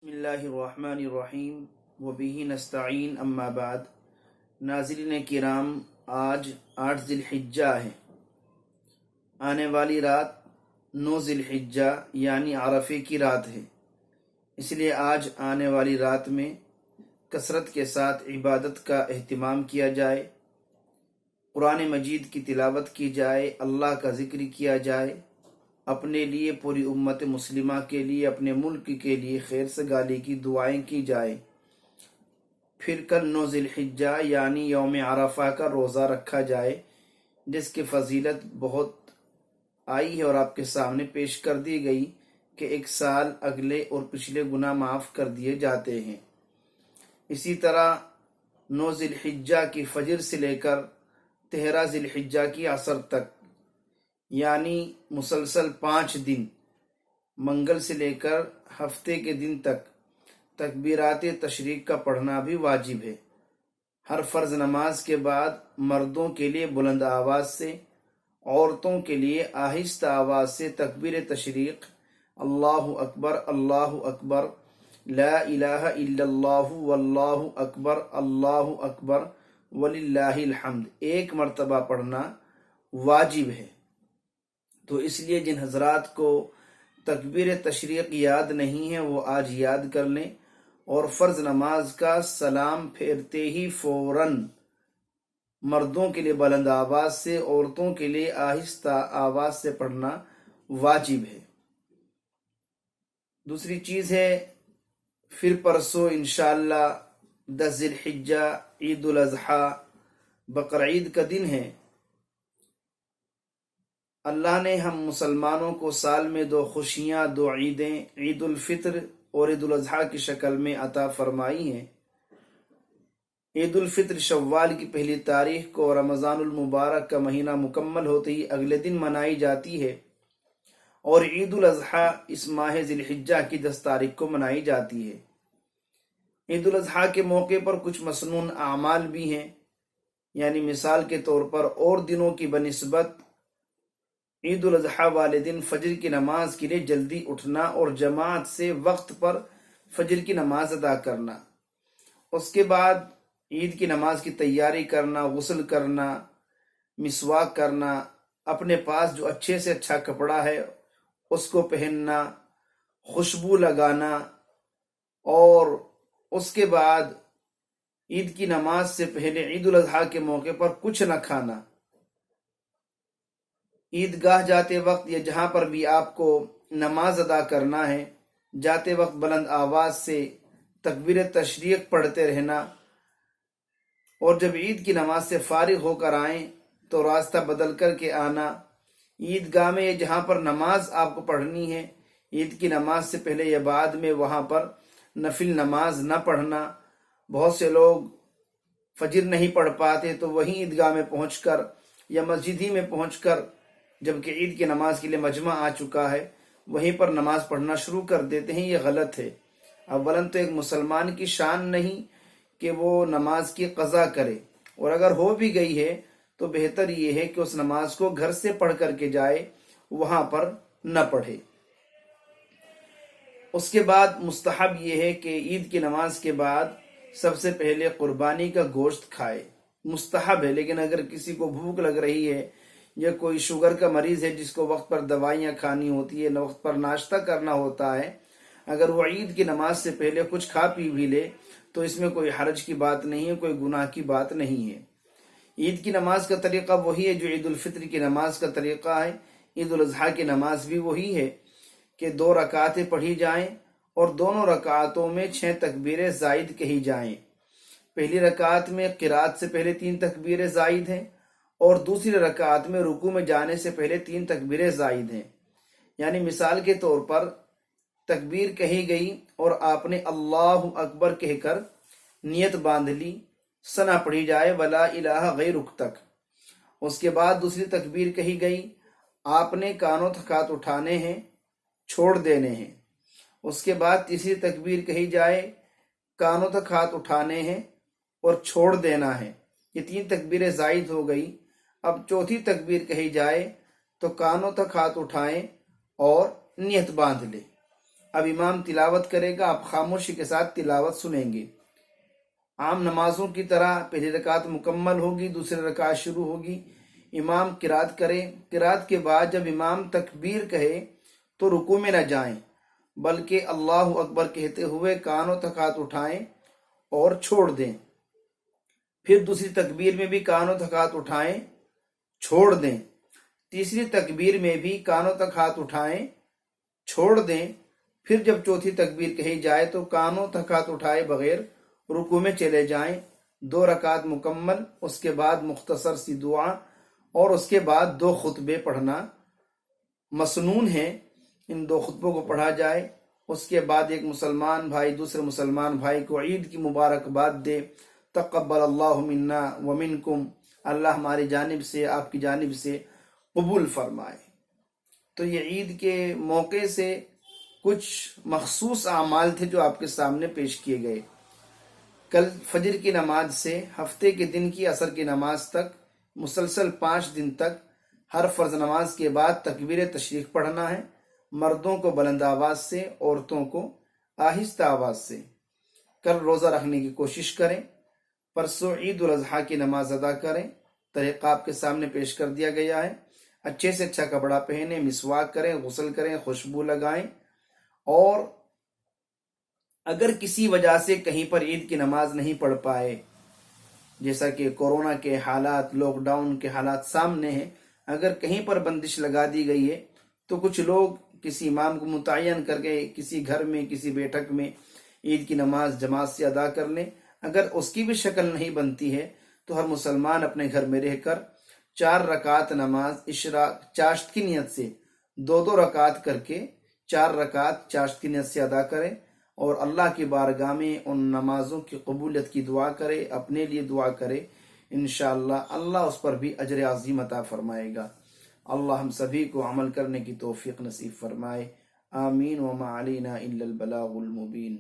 بسم اللہ الرحمن الرحیم وبہ نستعین اما بعد۔ ناظرین کرام، آج 8 ذی الحجہ ہے۔ آنے والی رات 9 ذی الحجہ یعنی عرفے کی رات ہے، اس لیے آج آنے والی رات میں کثرت کے ساتھ عبادت کا اہتمام کیا جائے، قرآن مجید کی تلاوت کی جائے، اللہ کا ذکر کیا جائے، اپنے لیے، پوری امت مسلمہ کے لیے، اپنے ملک کے لیے خیر سگالی کی دعائیں کی جائے۔ پھر کل 9 ذی الحجہ یعنی یوم عرفہ کا روزہ رکھا جائے، جس کی فضیلت بہت آئی ہے اور آپ کے سامنے پیش کر دی گئی کہ ایک سال اگلے اور پچھلے گناہ معاف کر دیے جاتے ہیں۔ اسی طرح 9 ذی الحجہ کی فجر سے لے کر 13 ذی الحجہ کی عصر تک، یعنی مسلسل 5 دن، منگل سے لے کر ہفتے کے دن تک تکبیرات تشریق کا پڑھنا بھی واجب ہے۔ ہر فرض نماز کے بعد مردوں کے لیے بلند آواز سے، عورتوں کے لیے آہستہ آواز سے تکبیر تشریق، اللہ اکبر، لا الہ الا اللہ واللہ اکبر، اللہ اکبر وللہ الحمد، ایک مرتبہ پڑھنا واجب ہے۔ تو اس لیے جن حضرات کو تکبیر تشریق یاد نہیں ہے وہ آج یاد کر لیں، اور فرض نماز کا سلام پھیرتے ہی فوراً مردوں کے لیے بلند آواز سے، عورتوں کے لیے آہستہ آواز سے پڑھنا واجب ہے۔ دوسری چیز ہے، پھر پرسوں انشاءاللہ 10 ذی الحجہ عید الاضحیٰ بقرعید کا دن ہے۔ اللہ نے ہم مسلمانوں کو سال میں 2 خوشیاں، 2 عیدیں، عید الفطر اور عید الاضحیٰ کی شکل میں عطا فرمائی ہیں۔ عید الفطر شوال کی 1 تاریخ کو رمضان المبارک کا مہینہ مکمل ہوتے ہی اگلے دن منائی جاتی ہے، اور عید الاضحیٰ اس ماہ ذی الحجہ کی 10 تاریخ کو منائی جاتی ہے۔ عید الاضحیٰ کے موقع پر کچھ مسنون اعمال بھی ہیں، یعنی مثال کے طور پر اور دنوں کی بنسبت عید الاضحیٰ والے دن فجر کی نماز کے لیے جلدی اٹھنا اور جماعت سے وقت پر فجر کی نماز ادا کرنا، اس کے بعد عید کی نماز کی تیاری کرنا، غسل کرنا، مسواک کرنا، اپنے پاس جو اچھے سے اچھا کپڑا ہے اس کو پہننا، خوشبو لگانا، اور اس کے بعد عید کی نماز سے پہلے عید الاضحیٰ کے موقع پر کچھ نہ کھانا۔ عیدگاہ جاتے وقت یا جہاں پر بھی آپ کو نماز ادا کرنا ہے، جاتے وقت بلند آواز سے تکبیر تشریق پڑھتے رہنا، اور جب عید کی نماز سے فارغ ہو کر آئیں تو راستہ بدل کر کے آنا۔ عیدگاہ میں جہاں پر نماز آپ کو پڑھنی ہے، عید کی نماز سے پہلے یا بعد میں وہاں پر نفل نماز نہ پڑھنا۔ بہت سے لوگ فجر نہیں پڑھ پاتے تو وہیں عیدگاہ میں پہنچ کر یا مسجد ہی میں پہنچ کر، جبکہ عید کی نماز کے لیے مجمع آ چکا ہے، وہیں پر نماز پڑھنا شروع کر دیتے ہیں۔ یہ غلط ہے۔ اولاً تو ایک مسلمان کی شان نہیں کہ وہ نماز کی قضا کرے، اور اگر ہو بھی گئی ہے تو بہتر یہ ہے کہ اس نماز کو گھر سے پڑھ کر کے جائے، وہاں پر نہ پڑھے۔ اس کے بعد مستحب یہ ہے کہ عید کی نماز کے بعد سب سے پہلے قربانی کا گوشت کھائے۔ مستحب ہے، لیکن اگر کسی کو بھوک لگ رہی ہے یا کوئی شوگر کا مریض ہے جس کو وقت پر دوائیاں کھانی ہوتی ہے، وقت پر ناشتہ کرنا ہوتا ہے، اگر وہ عید کی نماز سے پہلے کچھ کھا پی بھی لے تو اس میں کوئی حرج کی بات نہیں ہے، کوئی گناہ کی بات نہیں ہے۔ عید کی نماز کا طریقہ وہی ہے جو عید الفطر کی نماز کا طریقہ ہے۔ عید الاضحیٰ کی نماز بھی وہی ہے کہ 2 رکعتیں پڑھی جائیں اور دونوں رکعتوں میں 6 تکبیریں زائد کہی جائیں۔ پہلی رکعت میں قرات سے پہلے 3 تکبیریں زائد ہیں، اور دوسری رکعت میں رکوع میں جانے سے پہلے 3 تکبیریں زائد ہیں۔ یعنی مثال کے طور پر تکبیر کہی گئی اور آپ نے اللہ اکبر کہہ کر نیت باندھ لی، ثنا پڑھی جائے ولا الہ غیرک تک۔ اس کے بعد دوسری تکبیر کہی گئی، آپ نے کانوں تک ہاتھ اٹھانے ہیں، چھوڑ دینے ہیں۔ اس کے بعد تیسری تکبیر کہی جائے، کانوں تک ہاتھ اٹھانے ہیں اور چھوڑ دینا ہے۔ یہ 3 تکبیریں زائد ہو گئی۔ اب چوتھی تکبیر کہی جائے تو کانوں تک ہاتھ اٹھائیں اور نیت باندھ لیں۔ اب امام تلاوت کرے گا، آپ خاموشی کے ساتھ تلاوت سنیں گے۔ عام نمازوں کی طرح پہلی رکعت مکمل ہوگی، دوسری رکعت شروع ہوگی، امام قرات کرے، قرات کے بعد جب امام تکبیر کہے تو رکوع میں نہ جائیں، بلکہ اللہ اکبر کہتے ہوئے کانوں تک ہاتھ اٹھائیں اور چھوڑ دیں، پھر دوسری تکبیر میں بھی کانوں تک ہاتھ اٹھائیں چھوڑ دیں، تیسری تکبیر میں بھی کانوں تک ہاتھ اٹھائیں چھوڑ دیں، پھر جب چوتھی تکبیر کہی جائے تو کانوں تک ہاتھ اٹھائے بغیر رکوع میں چلے جائیں۔ 2 رکعت مکمل، اس کے بعد مختصر سی دعا اور اس کے بعد 2 خطبے پڑھنا مسنون ہے، ان 2 خطبوں کو پڑھا جائے۔ اس کے بعد ایک مسلمان بھائی دوسرے مسلمان بھائی کو عید کی مبارکباد دے، تقبل اللہ منا ومنکم، اللہ ہماری جانب سے آپ کی جانب سے قبول فرمائے۔ تو یہ عید کے موقع سے کچھ مخصوص اعمال تھے جو آپ کے سامنے پیش کیے گئے۔ کل فجر کی نماز سے ہفتے کے دن کی عصر کی نماز تک مسلسل 5 دن تک ہر فرض نماز کے بعد تکبیر تشریق پڑھنا ہے، مردوں کو بلند آواز سے، عورتوں کو آہستہ آواز سے۔ کل روزہ رکھنے کی کوشش کریں، پرسوں عید الاضحیٰ کی نماز ادا کریں۔ طریقہ آپ کے سامنے پیش کر دیا گیا ہے۔ اچھے سے اچھا کپڑا پہنیں، مسواک کریں، غسل کریں، خوشبو لگائیں، اور اگر کسی وجہ سے کہیں پر عید کی نماز نہیں پڑھ پائے، جیسا کہ کورونا کے حالات، لاک ڈاؤن کے حالات سامنے ہیں، اگر کہیں پر بندش لگا دی گئی ہے تو کچھ لوگ کسی امام کو متعین کر کے کسی گھر میں کسی بیٹھک میں عید کی نماز جماعت سے ادا کر لیں۔ اگر اس کی بھی شکل نہیں بنتی ہے تو ہر مسلمان اپنے گھر میں رہ کر 4 رکعت نماز اشراق چاشت کی نیت سے 2 رکعت کر کے 4 رکعت چاشت کی نیت سے ادا کریں، اور اللہ کی بارگاہ میں ان نمازوں کی قبولیت کی دعا کرے، اپنے لیے دعا کرے، انشاءاللہ اللہ اس پر بھی اجر عظیم عطا فرمائے گا۔ اللہ ہم سبھی کو عمل کرنے کی توفیق نصیب فرمائے، آمین۔ وما علینا الا البلاغ المبین۔